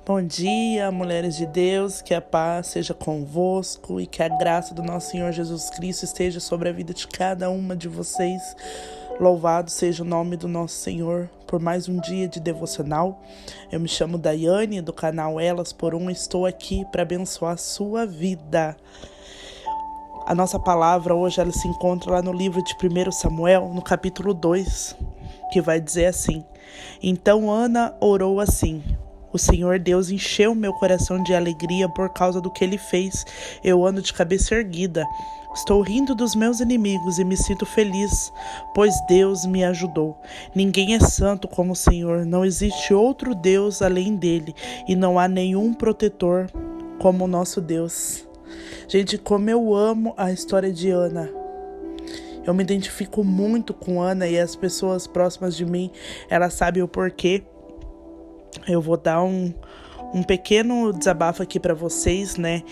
Bom dia, mulheres de Deus, que a paz seja convosco e que a graça do nosso Senhor Jesus Cristo esteja sobre a vida de cada uma de vocês. Louvado seja o nome do nosso Senhor por mais um dia de devocional. Eu me chamo Daiane, do canal Elas por Um, estou aqui para abençoar a sua vida. A nossa palavra hoje ela se encontra lá no livro de 1 Samuel, no capítulo 2, que vai dizer assim: Então Ana orou assim: O Senhor Deus encheu meu coração de alegria por causa do que Ele fez. Eu ando de cabeça erguida. Estou rindo dos meus inimigos e me sinto feliz, pois Deus me ajudou. Ninguém é santo como o Senhor. Não existe outro Deus além dele e não há nenhum protetor como o nosso Deus. Gente, como eu amo a história de Ana. Eu me identifico muito com Ana e as pessoas próximas de mim, elas sabem o porquê. Eu vou dar um pequeno desabafo aqui para vocês, né?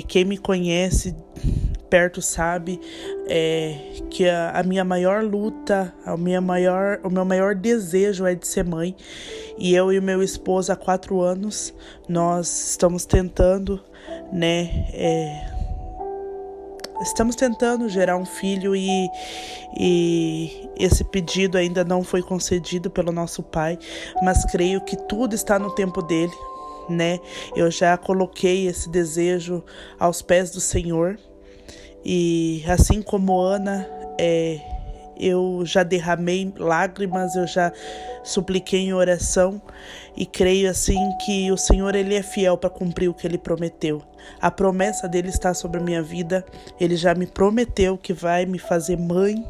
Quem me conhece perto sabe que a minha maior luta, o meu maior desejo é de ser mãe. E eu e o meu esposo há 4 anos, nós estamos tentando, né? Estamos tentando gerar um filho e esse pedido ainda não foi concedido pelo nosso pai, mas creio que tudo está no tempo dele, né? Eu já coloquei esse desejo aos pés do Senhor e assim como Ana, eu já derramei lágrimas, eu já supliquei em oração e creio assim que o Senhor ele é fiel para cumprir o que ele prometeu. A promessa dele está sobre a minha vida, ele já me prometeu que vai me fazer mãe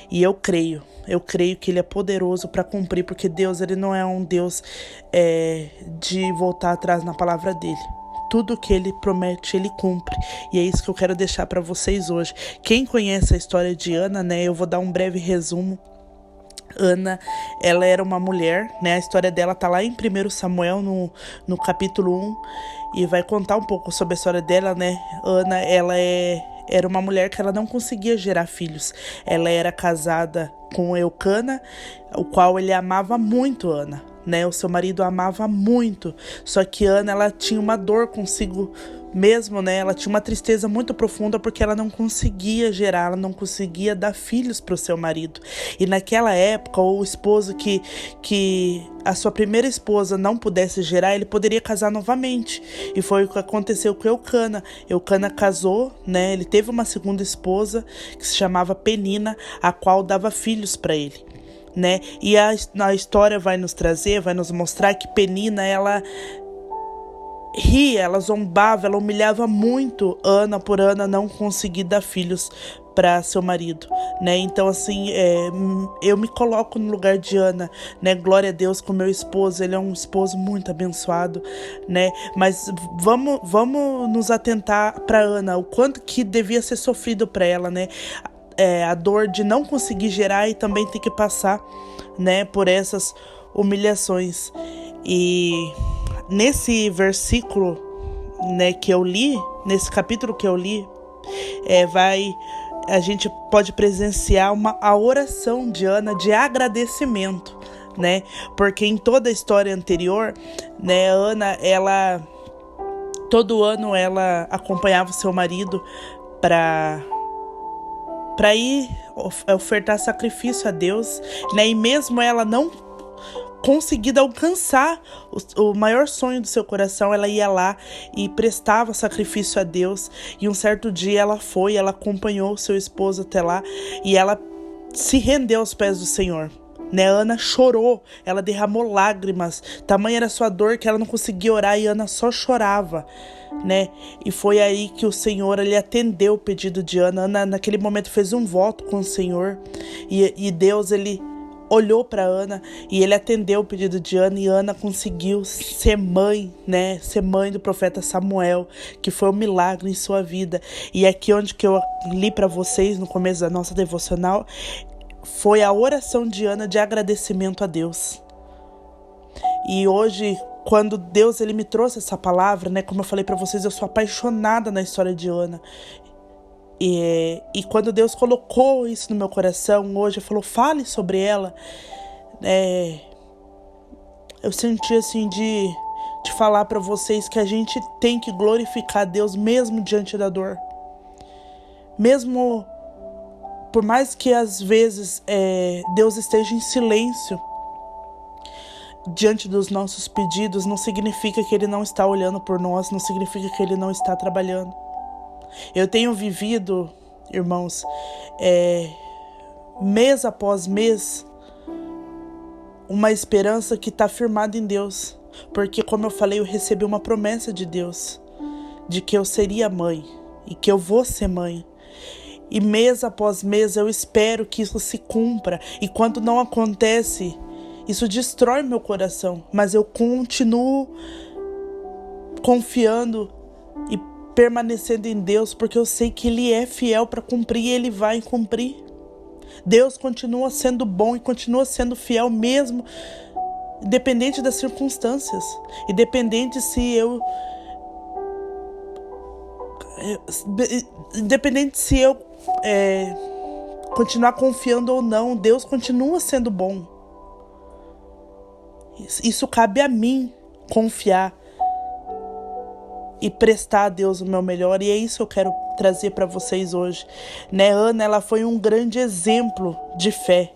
e eu creio que ele é poderoso para cumprir, porque Deus ele não é um Deus de voltar atrás na palavra dele. Tudo que ele promete, ele cumpre. E é isso que eu quero deixar para vocês hoje. Quem conhece a história de Ana, né? Eu vou dar um breve resumo. Ana, ela era uma mulher, né? A história dela tá lá em 1 Samuel, no capítulo 1. E vai contar um pouco sobre a história dela, né? Ana, ela era uma mulher que ela não conseguia gerar filhos. Ela era casada com Eucana, o qual ele amava muito Ana. Né, o seu marido amava muito, só que Ana ela tinha uma dor consigo mesmo, né? Ela tinha uma tristeza muito profunda porque ela não conseguia gerar, ela não conseguia dar filhos para o seu marido. E naquela época, o esposo que a sua primeira esposa não pudesse gerar, ele poderia casar novamente. E foi o que aconteceu com Eucana. Eucana casou, né? Ele teve uma segunda esposa que se chamava Penina, a qual dava filhos para ele. Né? E a história vai nos mostrar que Penina, ela ria, ela zombava, ela humilhava muito Ana por Ana não conseguir dar filhos para seu marido, né? Então assim, eu me coloco no lugar de Ana, né? Glória a Deus com meu esposo, ele é um esposo muito abençoado, né? Mas vamos nos atentar para Ana, o quanto que devia ser sofrido para ela, né? A dor de não conseguir gerar e também ter que passar, né, por essas humilhações. E nesse versículo, né, que eu li, nesse capítulo que eu li, a gente pode presenciar a oração de Ana de agradecimento, né? Porque em toda a história anterior, né, Ana, todo ano ela acompanhava o seu marido para ir ofertar sacrifício a Deus, né? E mesmo ela não conseguindo alcançar o maior sonho do seu coração, ela ia lá e prestava sacrifício a Deus. E um certo dia ela acompanhou o seu esposo até lá e ela se rendeu aos pés do Senhor. Né, Ana chorou, ela derramou lágrimas, tamanha era sua dor que ela não conseguia orar e Ana só chorava, né? E foi aí que o Senhor ele atendeu o pedido de Ana. Ana naquele momento fez um voto com o Senhor e Deus ele olhou para Ana e ele atendeu o pedido de Ana e Ana conseguiu ser mãe, né? Ser mãe do profeta Samuel, que foi um milagre em sua vida. E aqui onde que eu li para vocês no começo da nossa devocional foi a oração de Ana de agradecimento a Deus. E hoje, quando Deus ele me trouxe essa palavra, né, como eu falei para vocês, eu sou apaixonada na história de Ana. E quando Deus colocou isso no meu coração, hoje, falou, fale sobre ela, eu senti assim de de falar para vocês que a gente tem que glorificar a Deus mesmo diante da dor. Mesmo por mais que às vezes Deus esteja em silêncio diante dos nossos pedidos, não significa que Ele não está olhando por nós, não significa que Ele não está trabalhando. Eu tenho vivido, irmãos, mês após mês, uma esperança que está firmada em Deus. Porque, como eu falei, eu recebi uma promessa de Deus, de que eu seria mãe e que eu vou ser mãe. E mês após mês eu espero que isso se cumpra. E quando não acontece, isso destrói meu coração. Mas eu continuo confiando e permanecendo em Deus, porque eu sei que Ele é fiel para cumprir e Ele vai cumprir. Deus continua sendo bom e continua sendo fiel mesmo, independente das circunstâncias, independente se eu continuar confiando ou não, Deus continua sendo bom. Isso cabe a mim confiar e prestar a Deus o meu melhor, e é isso que eu quero trazer para vocês hoje, né? Ana, ela foi um grande exemplo de fé.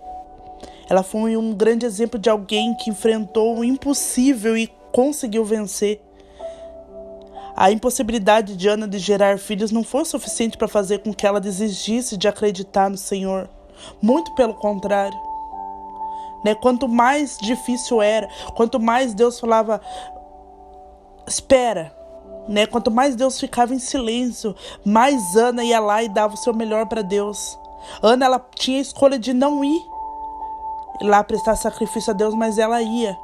Ela foi um grande exemplo de alguém que enfrentou o impossível e conseguiu vencer. A impossibilidade de Ana de gerar filhos não foi suficiente para fazer com que ela desistisse de acreditar no Senhor. Muito pelo contrário. Né? Quanto mais difícil era, quanto mais Deus falava, espera. Né? Quanto mais Deus ficava em silêncio, mais Ana ia lá e dava o seu melhor para Deus. Ana, ela tinha a escolha de não ir lá prestar sacrifício a Deus, mas ela ia.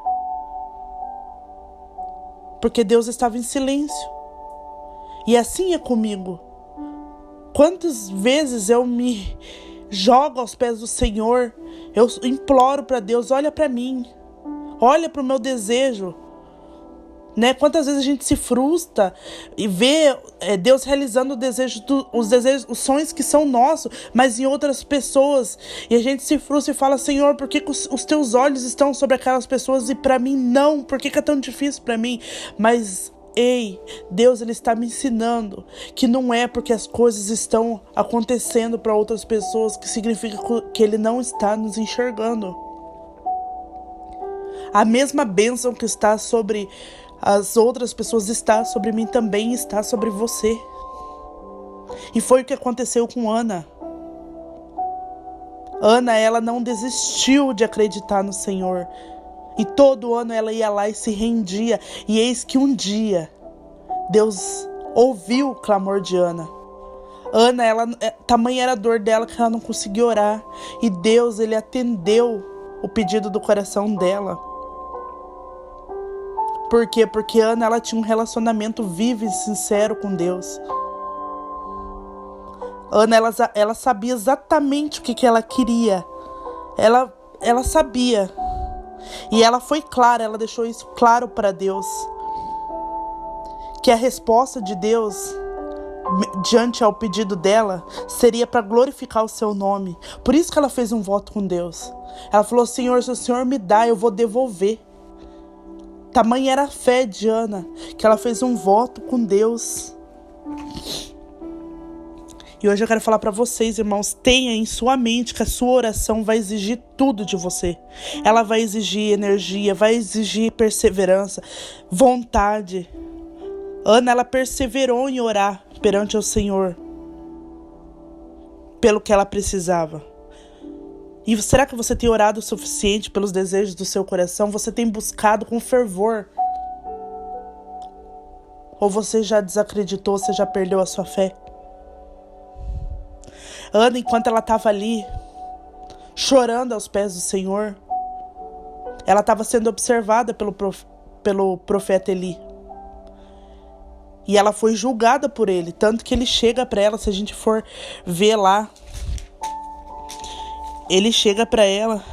Porque Deus estava em silêncio. E assim é comigo. Quantas vezes eu me jogo aos pés do Senhor, eu imploro para Deus, olha para mim, olha para o meu desejo. Né? Quantas vezes a gente se frustra e vê Deus realizando os desejos, os sonhos que são nossos, mas em outras pessoas, e a gente se frustra e fala, Senhor, por que os teus olhos estão sobre aquelas pessoas e para mim não? Por que é tão difícil para mim? Mas ei, Deus, Ele está me ensinando que não é porque as coisas estão acontecendo para outras pessoas que significa que Ele não está nos enxergando. A mesma bênção que está sobre as outras pessoas está sobre mim, também está sobre você. E foi o que aconteceu com Ana. Ana, ela não desistiu de acreditar no Senhor. E todo ano ela ia lá e se rendia. E eis que um dia Deus ouviu o clamor de Ana. Ana, tamanha era a dor dela que ela não conseguia orar. E Deus, Ele atendeu o pedido do coração dela. Por quê? Porque Ana, ela tinha um relacionamento vivo e sincero com Deus. Ana, ela sabia exatamente o que ela queria. Ela sabia. E ela foi clara, ela deixou isso claro para Deus. Que a resposta de Deus, diante ao pedido dela, seria para glorificar o seu nome. Por isso que ela fez um voto com Deus. Ela falou, Senhor, se o Senhor me dá, eu vou devolver. Tamanha era a fé de Ana, que ela fez um voto com Deus. E hoje eu quero falar para vocês, irmãos, tenha em sua mente que a sua oração vai exigir tudo de você. Ela vai exigir energia, vai exigir perseverança, vontade. Ana, ela perseverou em orar perante o Senhor, pelo que ela precisava. E será que você tem orado o suficiente pelos desejos do seu coração? Você tem buscado com fervor? Ou você já desacreditou, você já perdeu a sua fé? Ana, enquanto ela estava ali, chorando aos pés do Senhor, ela estava sendo observada pelo profeta Eli. E ela foi julgada por ele, tanto que ele chega para ela, se a gente for ver lá, ele chega para ela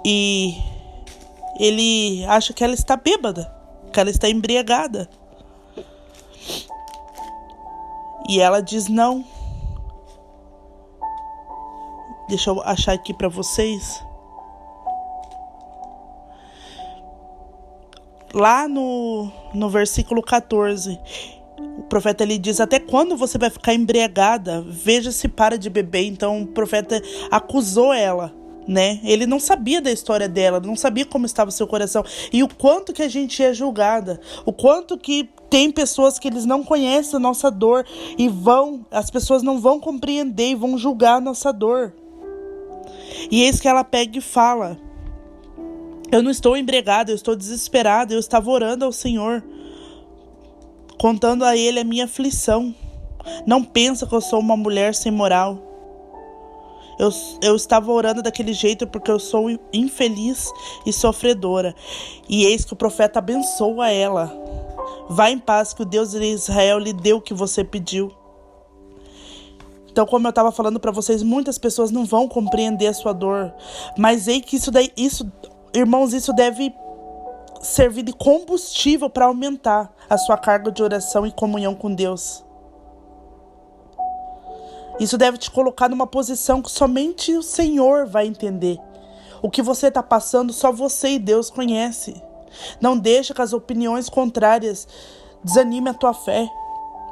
e ele acha que ela está bêbada, que ela está embriagada. E ela diz não. Deixa eu achar aqui para vocês. Lá no versículo 14, o profeta ele diz: até quando você vai ficar embriagada? Veja se para de beber. Então o profeta acusou ela, né? Ele não sabia da história dela, não sabia como estava o seu coração e o quanto que a gente é julgada, o quanto que tem pessoas que eles não conhecem a nossa dor e as pessoas não vão compreender e vão julgar a nossa dor. E eis que ela pega e fala: eu não estou embriagada, eu estou desesperada, eu estava orando ao Senhor, contando a Ele a minha aflição. Não pensa que eu sou uma mulher sem moral. Eu estava orando daquele jeito porque eu sou infeliz e sofredora. E eis que o profeta abençoa ela. Vá em paz, que o Deus de Israel lhe deu o que você pediu. Então, como eu estava falando para vocês, muitas pessoas não vão compreender a sua dor. Mas ei que irmãos, isso deve servir de combustível para aumentar a sua carga de oração e comunhão com Deus. Isso deve te colocar numa posição que somente o Senhor vai entender. O que você está passando, só você e Deus conhece. Não deixa que as opiniões contrárias desanimem a tua fé.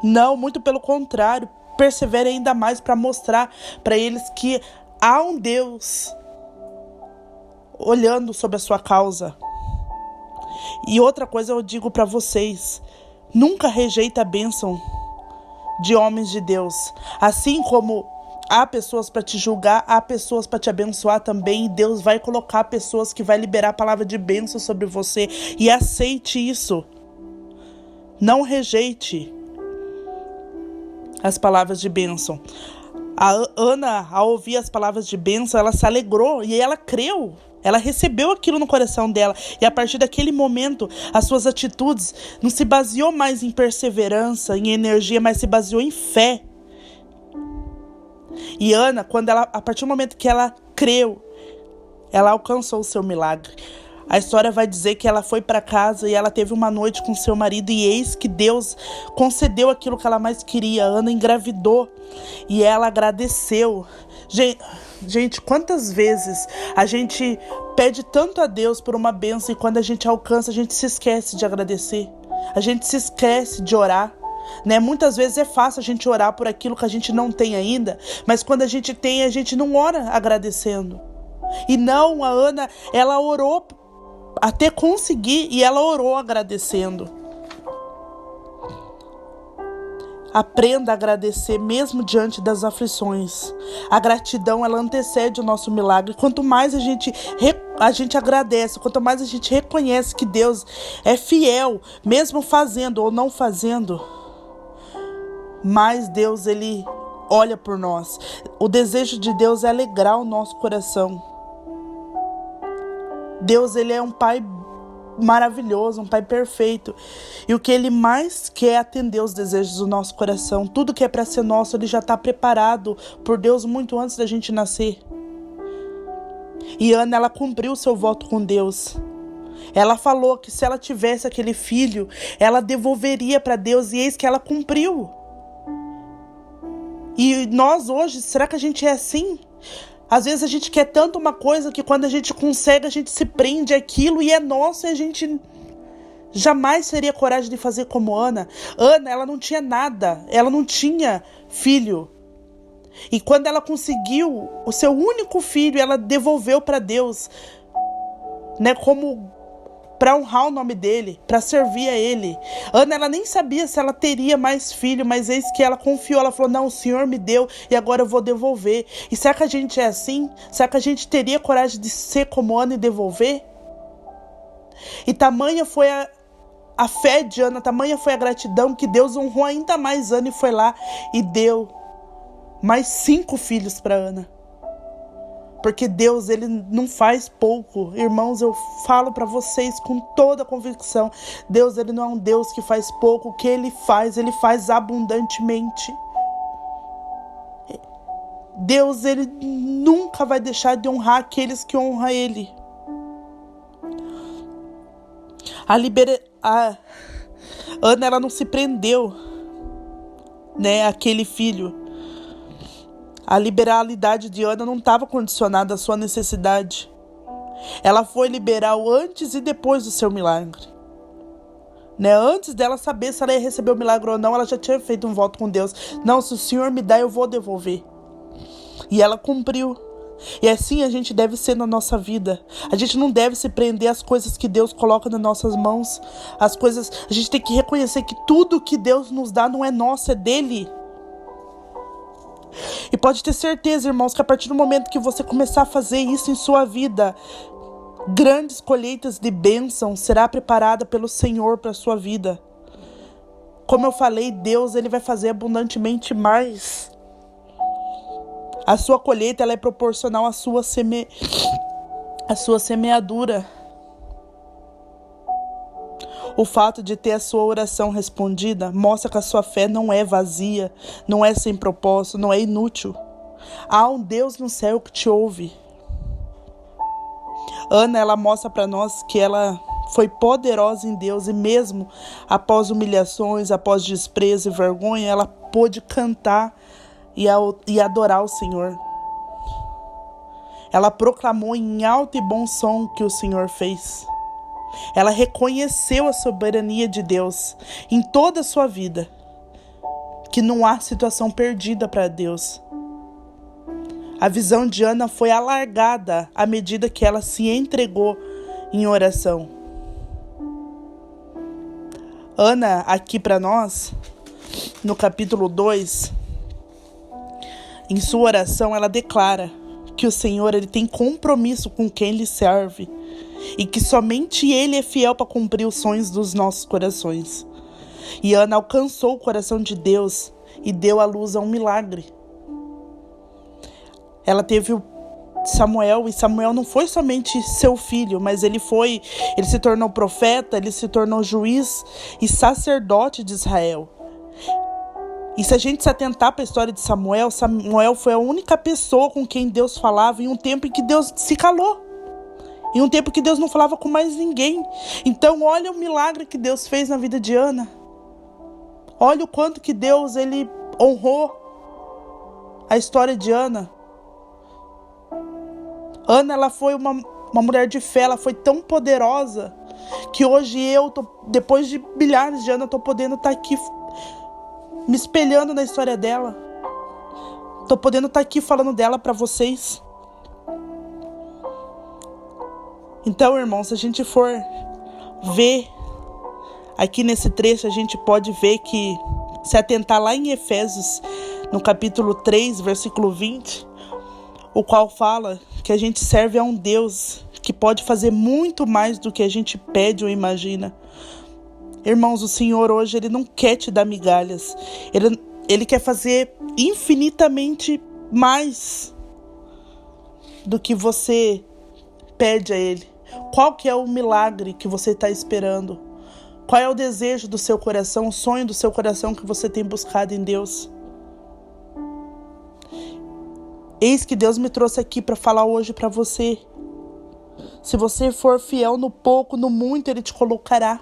Não, muito pelo contrário. Persevere ainda mais para mostrar para eles que há um Deus olhando sobre a sua causa. E outra coisa eu digo para vocês: nunca rejeita a bênção de homens de Deus. Assim como há pessoas para te julgar, há pessoas para te abençoar também. E Deus vai colocar pessoas que vai liberar a palavra de bênção sobre você. E aceite isso. Não rejeite as palavras de bênção. A Ana, ao ouvir as palavras de bênção, ela se alegrou e ela creu. Ela recebeu aquilo no coração dela. E a partir daquele momento, as suas atitudes não se baseou mais em perseverança, em energia, mas se baseou em fé. E Ana, a partir do momento que ela creu, ela alcançou o seu milagre. A história vai dizer que ela foi para casa e ela teve uma noite com seu marido e eis que Deus concedeu aquilo que ela mais queria. Ana engravidou e ela agradeceu. Gente, quantas vezes a gente pede tanto a Deus por uma bênção e quando a gente alcança, a gente se esquece de agradecer. A gente se esquece de orar. Né? Muitas vezes é fácil a gente orar por aquilo que a gente não tem ainda, mas quando a gente tem, a gente não ora agradecendo. E não, a Ana, ela orou até conseguir e ela orou agradecendo. Aprenda a agradecer mesmo diante das aflições. A gratidão, ela antecede o nosso milagre. Quanto mais a gente agradece, quanto mais a gente reconhece que Deus é fiel, mesmo fazendo ou não fazendo, mais Deus, ele olha por nós. O desejo de Deus é alegrar o nosso coração. Deus, ele é um Pai maravilhoso, um Pai perfeito. E o que ele mais quer é atender os desejos do nosso coração. Tudo que é para ser nosso, ele já está preparado por Deus muito antes da gente nascer. E Ana, ela cumpriu o seu voto com Deus. Ela falou que se ela tivesse aquele filho, ela devolveria para Deus, e eis que ela cumpriu. E nós hoje, será que a gente é assim? Às vezes a gente quer tanto uma coisa que quando a gente consegue, a gente se prende àquilo e é nosso e a gente jamais teria coragem de fazer como Ana. Ana, ela não tinha nada, ela não tinha filho. E quando ela conseguiu o seu único filho, ela devolveu para Deus, né, como para honrar o nome dele, para servir a ele. Ana, ela nem sabia se ela teria mais filho, mas eis que ela confiou, ela falou: não, o Senhor me deu e agora eu vou devolver. E será que a gente é assim? Será que a gente teria coragem de ser como Ana e devolver? E tamanha foi a fé de Ana, tamanha foi a gratidão que Deus honrou ainda mais Ana e foi lá e deu mais 5 filhos para Ana. Porque Deus, ele não faz pouco. Irmãos, eu falo para vocês com toda a convicção. Deus, ele não é um Deus que faz pouco. O que ele faz abundantemente. Deus, ele nunca vai deixar de honrar aqueles que honram ele. A Ana, ela não se prendeu, né, àquele filho. A liberalidade de Ana não estava condicionada à sua necessidade. Ela foi liberal antes e depois do seu milagre. né? Antes dela saber se ela ia receber o milagre ou não, ela já tinha feito um voto com Deus. Não, se o Senhor me dá, eu vou devolver. E ela cumpriu. E assim a gente deve ser na nossa vida. A gente não deve se prender às coisas que Deus coloca nas nossas mãos. As coisas, a gente tem que reconhecer que tudo que Deus nos dá não é nosso, é dele. E pode ter certeza, irmãos, que a partir do momento que você começar a fazer isso em sua vida, grandes colheitas de bênção será preparada pelo Senhor para a sua vida. Como eu falei, Deus ele vai fazer abundantemente mais. A sua colheita ela é proporcional à sua semeadura. O fato de ter a sua oração respondida mostra que a sua fé não é vazia, não é sem propósito, não é inútil. Há um Deus no céu que te ouve. Ana, ela mostra para nós que ela foi poderosa em Deus e mesmo após humilhações, após desprezo e vergonha, ela pôde cantar e adorar o Senhor. Ela proclamou em alto e bom som que o Senhor fez. Ela reconheceu a soberania de Deus em toda a sua vida, que não há situação perdida para Deus. A visão de Ana foi alargada à medida que ela se entregou em oração. Ana, aqui para nós, no capítulo 2, em sua oração, ela declara que o Senhor ele tem compromisso com quem lhe serve e que somente Ele é fiel para cumprir os sonhos dos nossos corações. E Ana alcançou o coração de Deus e deu à luz a um milagre. Ela teve o Samuel, e Samuel não foi somente seu filho, mas ele se tornou profeta, ele se tornou juiz e sacerdote de Israel. E se a gente se atentar para a história de Samuel, Samuel foi a única pessoa com quem Deus falava em um tempo em que Deus se calou. Em um tempo que Deus não falava com mais ninguém. Então olha o milagre que Deus fez na vida de Ana. Olha o quanto que Deus ele honrou a história de Ana. Ana, ela foi uma mulher de fé, ela foi tão poderosa que hoje depois de milhares de anos, eu tô podendo estar aqui me espelhando na história dela. Tô podendo estar aqui falando dela para vocês. Então, irmãos, se a gente for ver aqui nesse trecho, a gente pode ver que, se atentar lá em Efésios, no capítulo 3, versículo 20, o qual fala que a gente serve a um Deus que pode fazer muito mais do que a gente pede ou imagina. Irmãos, o Senhor hoje, Ele não quer te dar migalhas. Ele quer fazer infinitamente mais do que você pede a Ele. Qual que é o milagre que você está esperando? Qual é o desejo do seu coração, o sonho do seu coração que você tem buscado em Deus? Eis que Deus me trouxe aqui para falar hoje para você. Se você for fiel no pouco, no muito, Ele te colocará.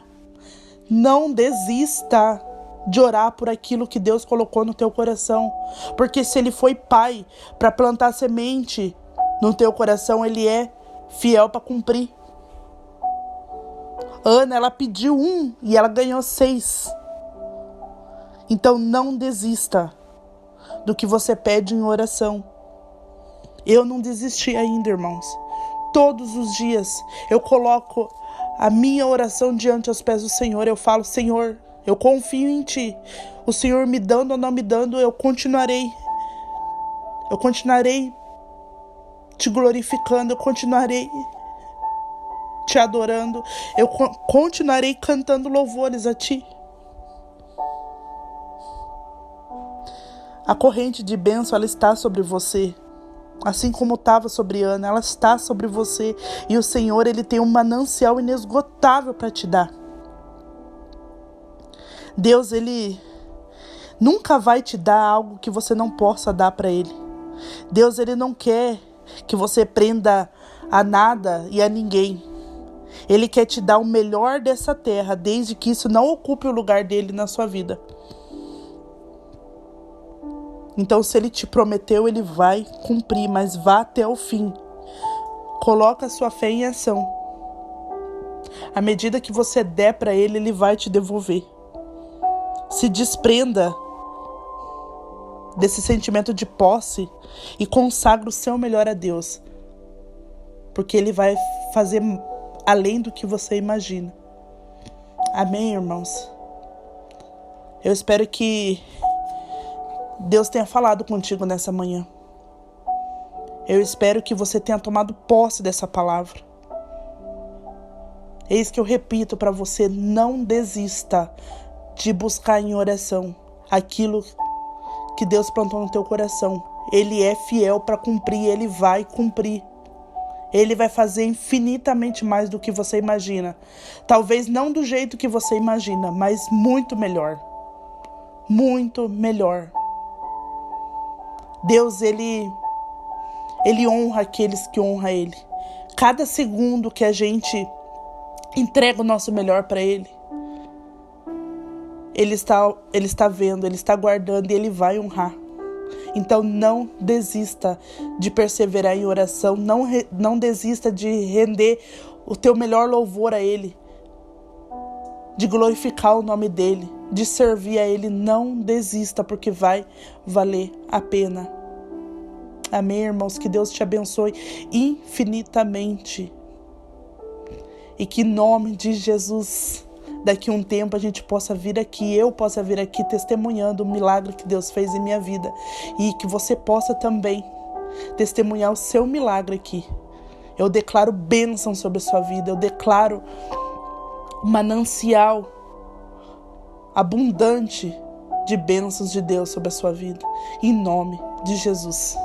Não desista de orar por aquilo que Deus colocou no teu coração. Porque se Ele foi pai para plantar semente no teu coração, Ele é fiel para cumprir. Ana, ela pediu 1 e ela ganhou 6. Então não desista do que você pede em oração. Eu não desisti ainda, irmãos. Todos os dias eu coloco a minha oração diante aos pés do Senhor. Eu falo, Senhor, eu confio em Ti. O Senhor me dando ou não me dando, eu continuarei. Eu continuarei Te glorificando, eu continuarei Te adorando. Eu continuarei cantando louvores a Ti. A corrente de bênção, ela está sobre você. Assim como estava sobre Ana, ela está sobre você. E o Senhor, Ele tem um manancial inesgotável para te dar. Deus, Ele nunca vai te dar algo que você não possa dar para Ele. Deus, Ele não quer que você prenda a nada e a ninguém. Ele quer te dar o melhor dessa terra, desde que isso não ocupe o lugar dele na sua vida. Então, se Ele te prometeu, Ele vai cumprir, mas vá até o fim. Coloca a sua fé em ação. À medida que você der para Ele, Ele vai te devolver. Se desprenda desse sentimento de posse e consagra o seu melhor a Deus, porque Ele vai fazer além do que você imagina. Amém, irmãos? Eu espero que Deus tenha falado contigo nessa manhã. Eu espero que você tenha tomado posse dessa palavra. Eis que eu repito para você: não desista de buscar em oração aquilo que Deus plantou no teu coração. Ele é fiel para cumprir, Ele vai cumprir. Ele vai fazer infinitamente mais do que você imagina. Talvez não do jeito que você imagina, mas muito melhor. Muito melhor. Deus, Ele honra aqueles que honram Ele. Cada segundo que a gente entrega o nosso melhor para Ele, Ele está vendo, Ele está guardando e Ele vai honrar. Então não desista de perseverar em oração, não desista de render o teu melhor louvor a Ele, de glorificar o nome dEle, de servir a Ele. Não desista, porque vai valer a pena. Amém, irmãos? Que Deus te abençoe infinitamente. E que em nome de Jesus, daqui a um tempo a gente possa vir aqui, eu possa vir aqui testemunhando o milagre que Deus fez em minha vida. E que você possa também testemunhar o seu milagre aqui. Eu declaro bênção sobre a sua vida, eu declaro um manancial abundante de bênçãos de Deus sobre a sua vida. Em nome de Jesus.